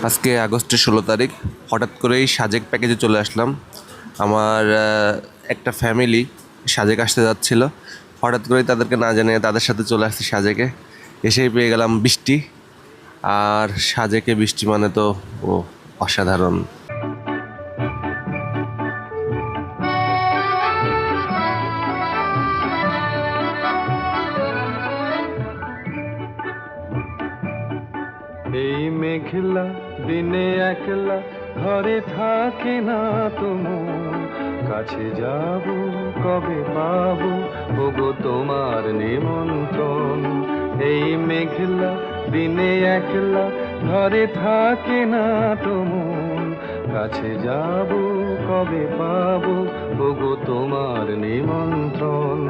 আজকে আগস্টের 16 তারিখ হঠাৎ করেই সাজেক প্যাকেজে চলে আসলাম। আমার একটা ফ্যামিলি সাজেক আসতে যাচ্ছিল, হঠাৎ করেই তাদেরকে না জানিয়ে তাদের সাথে চলে আসছি সাজেকে। এসেই পেয়ে গেলাম বৃষ্টি, আর সাজেকে বৃষ্টি মানে তো ও অসাধারণ। এই মেঘলা দিনে একলা ঘরে থাকে না তোমার কাছে যাব কবে পাবো ওগো তোমার নিমন্ত্রণ। এই মেঘলা দিনে একলা ঘরে থাকে না তোমার কাছে যাব কবে পাবো ওগো তোমার নিমন্ত্রণ।